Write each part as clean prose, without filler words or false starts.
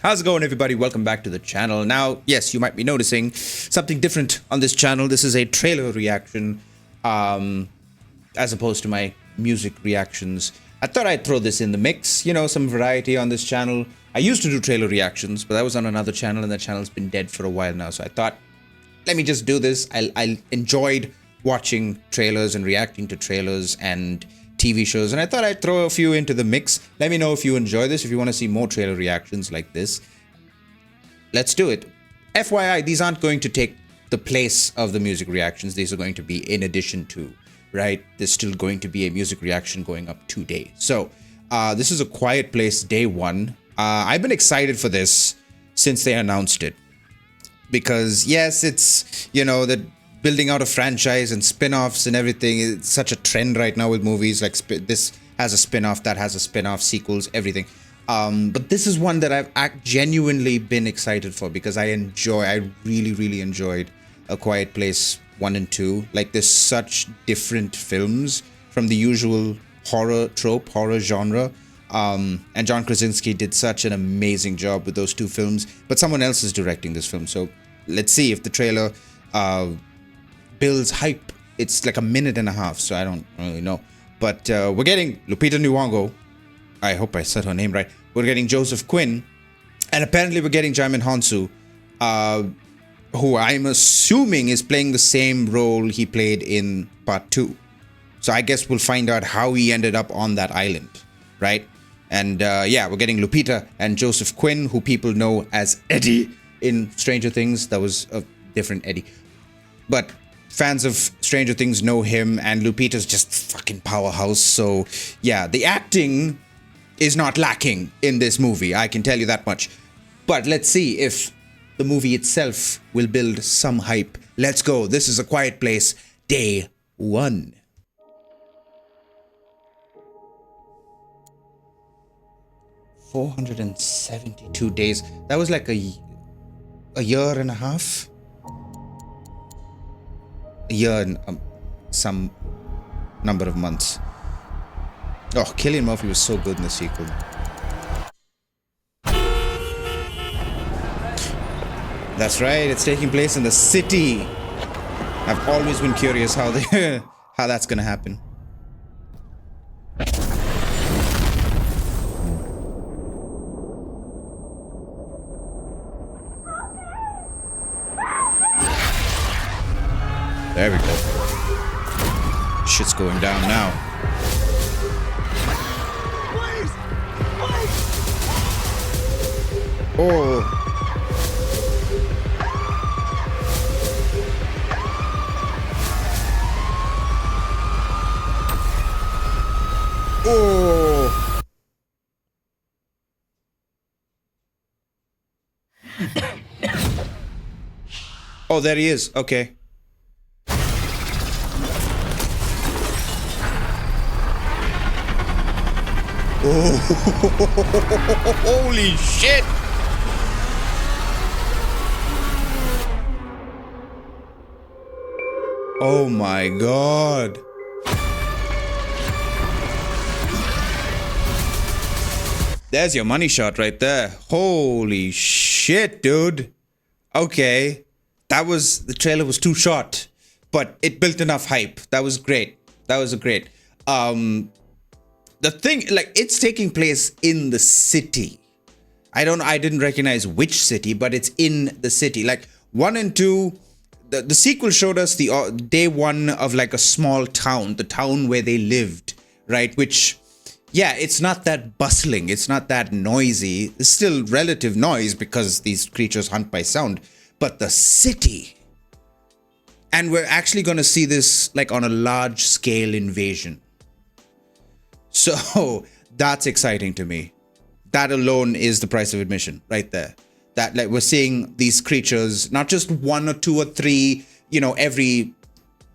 How's it going, everybody? Welcome back to the channel. Now, yes, you might be noticing something different on this channel. This is a trailer reaction, as opposed to my music reactions. I thought I'd throw this in the mix, you know, some variety on this channel. I used to do trailer reactions, but that was on another channel, and that channel's been dead for a while now. So I thought, let me just do this. I enjoyed watching trailers and reacting to trailers and TV shows, and I thought I'd throw a few into the mix. Let me know if you enjoy this, if you want to see more trailer reactions like this. Let's do it. FYI, these aren't going to take the place of the music reactions. These are going to be in addition to, right? There's still going to be a music reaction going up today. So this is A Quiet Place Day 1. I've been excited for this since they announced it. Because yes, it's, you know, the building out a franchise and spin-offs and everything. It's such a trend right now with movies. Like this has a spin-off, that has a spin-off, sequels, everything. But this is one that I've genuinely been excited for because I really enjoyed A Quiet Place 1 and 2. Like, there's such different films from the usual horror trope, horror genre. And John Krasinski did such an amazing job with those two films. But someone else is directing this film, so let's see if the trailer builds hype. It's like a minute and a half, so I don't really know. But we're getting Lupita Nyong'o. I hope I said her name right. We're getting Joseph Quinn. And apparently we're getting Djimon Hounsou, who I'm assuming is playing the same role he played in part 2. So I guess we'll find out how he ended up on that island, right? And yeah, we're getting Lupita and Joseph Quinn, who people know as Eddie in Stranger Things. That was a different Eddie. But fans of Stranger Things know him, and Lupita's just fucking powerhouse. So yeah, the acting is not lacking in this movie, I can tell you that much. But let's see if the movie itself will build some hype. Let's go. This is A Quiet Place Day 1. $472 days. That was like a year and a half. A year and some number of months. Oh, Cillian Murphy was so good in the sequel. That's right, it's taking place in the city. I've always been curious how that's gonna happen. There we go. Shit's going down now. Oh. Oh. Oh, there he is. Okay. Oh, holy shit! Oh my god. There's your money shot right there. Holy shit, dude. Okay. The trailer was too short, but it built enough hype. That was great. That was great. The thing, like, it's taking place in the city. I didn't recognize which city, but it's in the city. Like, 1 and 2, the sequel showed us the day 1 of like a small town, the town where they lived, right? Which, yeah, it's not that bustling. It's not that noisy. It's still relative noise because these creatures hunt by sound. But the city, and we're actually going to see this like on a large scale invasion. So that's exciting to me. That alone is the price of admission right there. That, like, we're seeing these creatures, not just 1 or 2 or 3, you know, every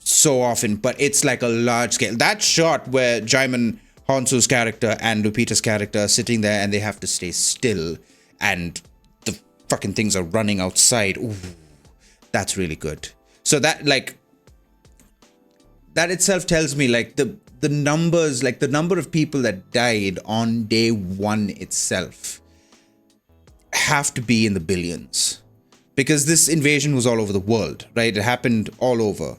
so often, but it's like a large scale. That shot where Djimon Hounsou's character and Lupita's character are sitting there and they have to stay still and the fucking things are running outside. Ooh, that's really good. So that, like, that itself tells me, like, the numbers, like the number of people that died on day 1 itself have to be in the billions because this invasion was all over the world, right? It happened all over.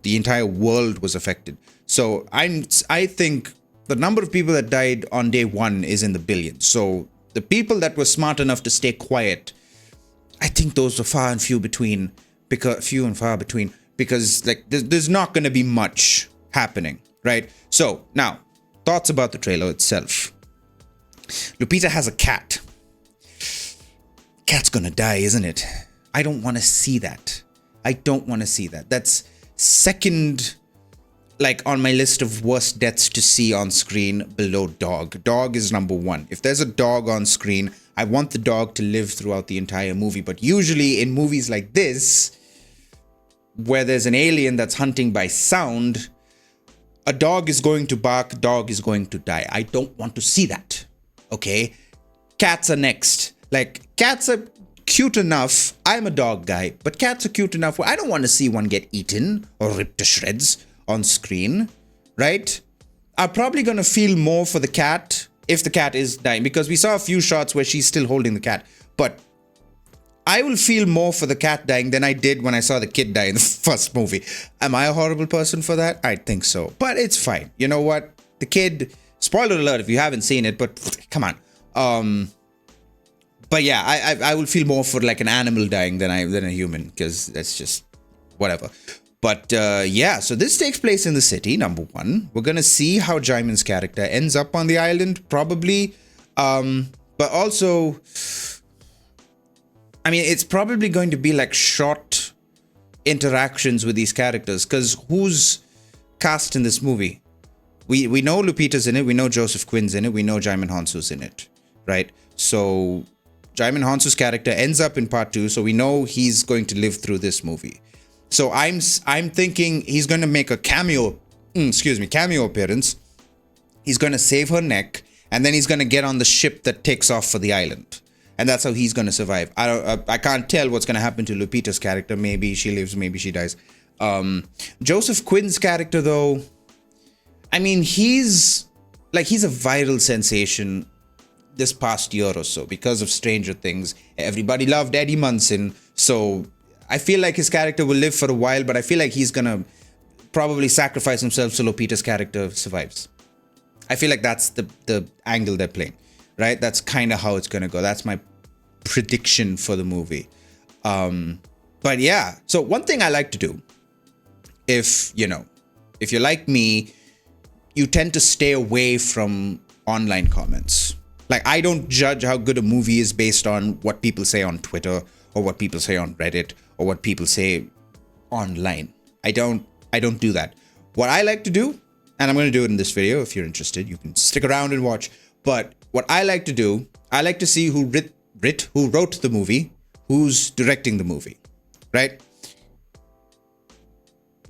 The entire world was affected. So I think the number of people that died on day one is in the billions. So the people that were smart enough to stay quiet, I think those are far and few between, because few and far between, because like there's not going to be much happening, right? So now, thoughts about the trailer itself. Lupita has a cat. Cat's gonna die, isn't it? I don't want to see that. I don't want to see that. That's second, like, on my list of worst deaths to see on screen below dog. Dog is number one. If there's a dog on screen, I want the dog to live throughout the entire movie. But usually in movies like this, where there's an alien that's hunting by sound, a dog is going to bark, a dog is going to die. I don't want to see that. Okay? Cats are next. Like, cats are cute enough. I'm a dog guy, but cats are cute enough where I don't want to see one get eaten or ripped to shreds on screen, right? I'm probably going to feel more for the cat if the cat is dying, because we saw a few shots where she's still holding the cat, but I will feel more for the cat dying than I did when I saw the kid die in the first movie. Am I a horrible person for that? I think so, but it's fine. You know what? The kid, spoiler alert if you haven't seen it, but come on. But yeah, I will feel more for like an animal dying than a human, because that's just whatever. But yeah, so this takes place in the city, number one. We're going to see how Jaimin's character ends up on the island, probably. But also, I mean, it's probably going to be like short interactions with these characters, because who's cast in this movie? We know Lupita's in it, we know Joseph Quinn's in it, we know Djimon Hounsou's in it, right? So Djimon Hounsou's character ends up in part 2, so we know he's going to live through this movie. So I'm thinking he's going to make a cameo appearance. He's going to save her neck, and then he's going to get on the ship that takes off for the island. And that's how he's going to survive. I can't tell what's going to happen to Lupita's character. Maybe she lives, maybe she dies. Joseph Quinn's character, though, I mean, he's a viral sensation this past year or so because of Stranger Things. Everybody loved Eddie Munson, so I feel like his character will live for a while, but I feel like he's gonna probably sacrifice himself so Lupita's character survives. I feel like that's the angle they're playing, right? That's kind of how it's gonna go. That's my prediction for the movie. But yeah, so one thing I like to do, if you're like me, you tend to stay away from online comments. Like, I don't judge how good a movie is based on what people say on Twitter or what people say on Reddit or what people say online. I don't do that. What I like to do, and I'm going to do it in this video, if you're interested, you can stick around and watch. But what I like to do, I like to see who wrote the movie, who's directing the movie, right?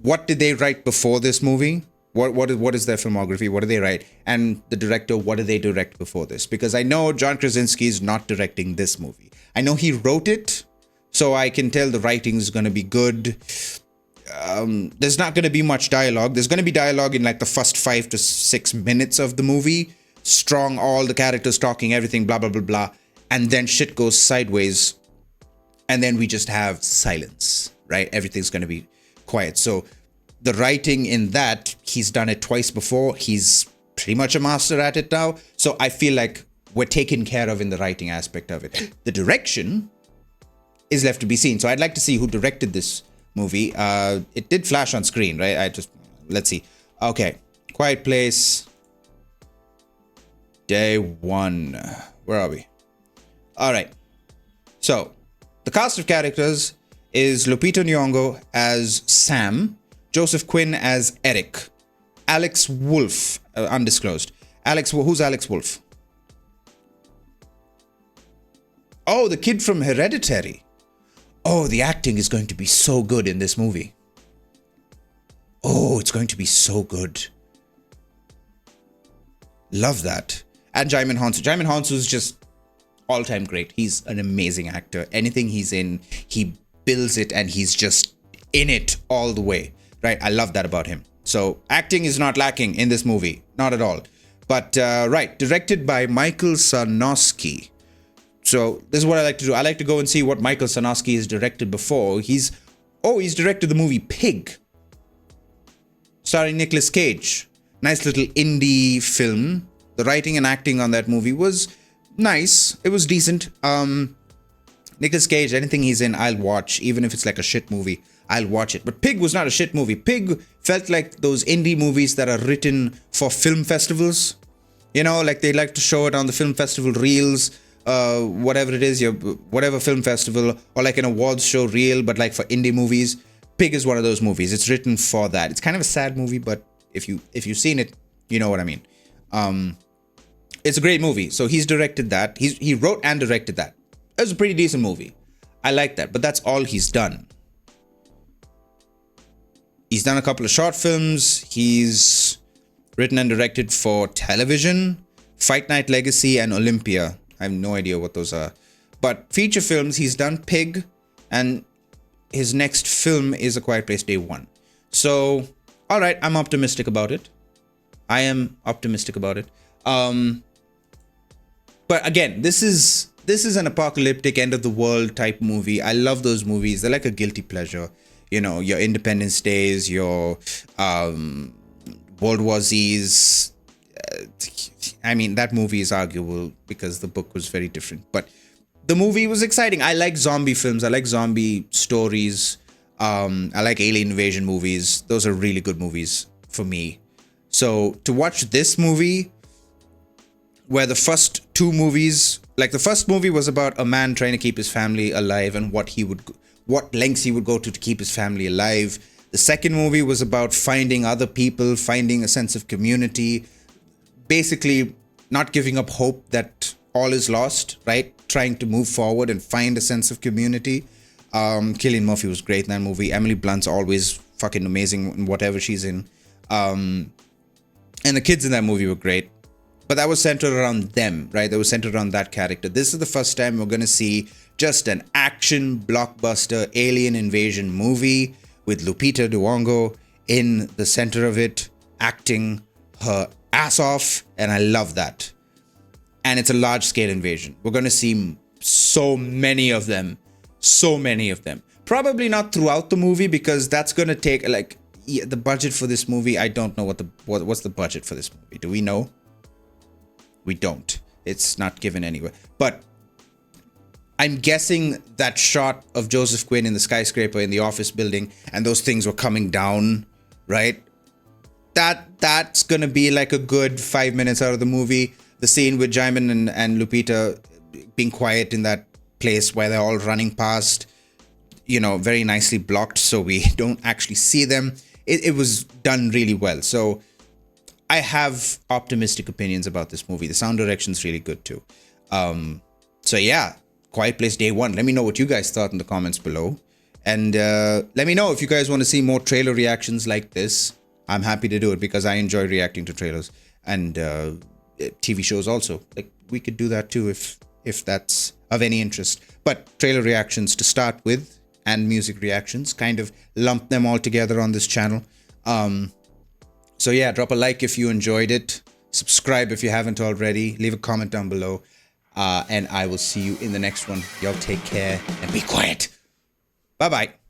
What did they write before this movie? What is their filmography? What do they write? And the director, what did they direct before this? Because I know John Krasinski is not directing this movie. I know he wrote it, so I can tell the writing is going to be good. There's not going to be much dialogue. There's going to be dialogue in like the first 5 to 6 minutes of the movie. Strong, all the characters talking, everything, blah, blah, blah, blah. And then shit goes sideways. And then we just have silence, right? Everything's going to be quiet. So the writing in that, he's done it twice before. He's pretty much a master at it now. So I feel like we're taken care of in the writing aspect of it. The direction is left to be seen. So I'd like to see who directed this movie. It did flash on screen, right? Let's see. Okay. Quiet Place. Day 1. Where are we? All right. So the cast of characters is Lupita Nyong'o as Sam, Joseph Quinn as Eric, Alex Wolff, undisclosed. Who's Alex Wolff? Oh, the kid from Hereditary. Oh, the acting is going to be so good in this movie. Oh, it's going to be so good. Love that. And Djimon Hounsou. Djimon Hounsou is just all-time great. He's an amazing actor. Anything he's in, he builds it and he's just in it all the way. Right? I love that about him. So acting is not lacking in this movie. Not at all. But right, directed by Michael Sarnowski. So this is what I like to do. I like to go and see what Michael Sarnoski has directed before. He's directed the movie Pig, starring Nicolas Cage. Nice little indie film. The writing and acting on that movie was nice. It was decent. Nicolas Cage, anything he's in, I'll watch. Even if it's like a shit movie, I'll watch it. But Pig was not a shit movie. Pig felt like those indie movies that are written for film festivals. You know, like they like to show it on the film festival reels, whatever it is, whatever film festival, or like an awards show reel, but like for indie movies. Pig is one of those movies. It's written for that. It's kind of a sad movie, but if you've seen it, you know what I mean. It's a great movie. So he's directed that. He wrote and directed that. It was a pretty decent movie. I like that, but that's all he's done. He's done a couple of short films. He's written and directed for television, Fight Night Legacy, and Olympia. I have no idea what those are. But feature films, he's done Pig, and his next film is A Quiet Place Day 1. So, all right, I'm optimistic about it. I am optimistic about it. But again, this is an apocalyptic end of the world type movie. I love those movies. They're like a guilty pleasure. You know, your Independence Days, your World War Z's. I mean, that movie is arguable because the book was very different. But the movie was exciting. I like zombie films. I like zombie stories. I like alien invasion movies. Those are really good movies for me. So to watch this movie, where the first two movies, like the first movie was about a man trying to keep his family alive and what lengths he would go to keep his family alive. The second movie was about finding other people, finding a sense of community, basically not giving up hope that all is lost, right? Trying to move forward and find a sense of community. Cillian Murphy was great in that movie. Emily Blunt's always fucking amazing in whatever she's in. And the kids in that movie were great. But that was centered around them, right? That was centered around that character. This is the first time we're going to see just an action blockbuster alien invasion movie with Lupita Nyong'o in the center of it, acting her ass off, and I love that. And it's a large-scale invasion. We're going to see so many of them. Probably not throughout the movie because that's going to take, like, the budget for this movie. I don't know what's the budget for this movie. Do we know? We don't. It's not given anywhere. But I'm guessing that shot of Joseph Quinn in the skyscraper in the office building and those things were coming down, right? That's gonna be like a good 5 minutes out of the movie. The scene with Jaimin and Lupita being quiet in that place where they're all running past, you know, very nicely blocked so we don't actually see them. It was done really well. So I have optimistic opinions about this movie. The sound direction's really good too. So yeah, Quiet Place Day 1. Let me know what you guys thought in the comments below. And let me know if you guys want to see more trailer reactions like this. I'm happy to do it because I enjoy reacting to trailers and TV shows also. Like we could do that too if that's of any interest. But trailer reactions to start with and music reactions, kind of lump them all together on this channel. So yeah, drop a like if you enjoyed it. Subscribe if you haven't already. Leave a comment down below. And I will see you in the next one. Y'all take care and be quiet. Bye-bye.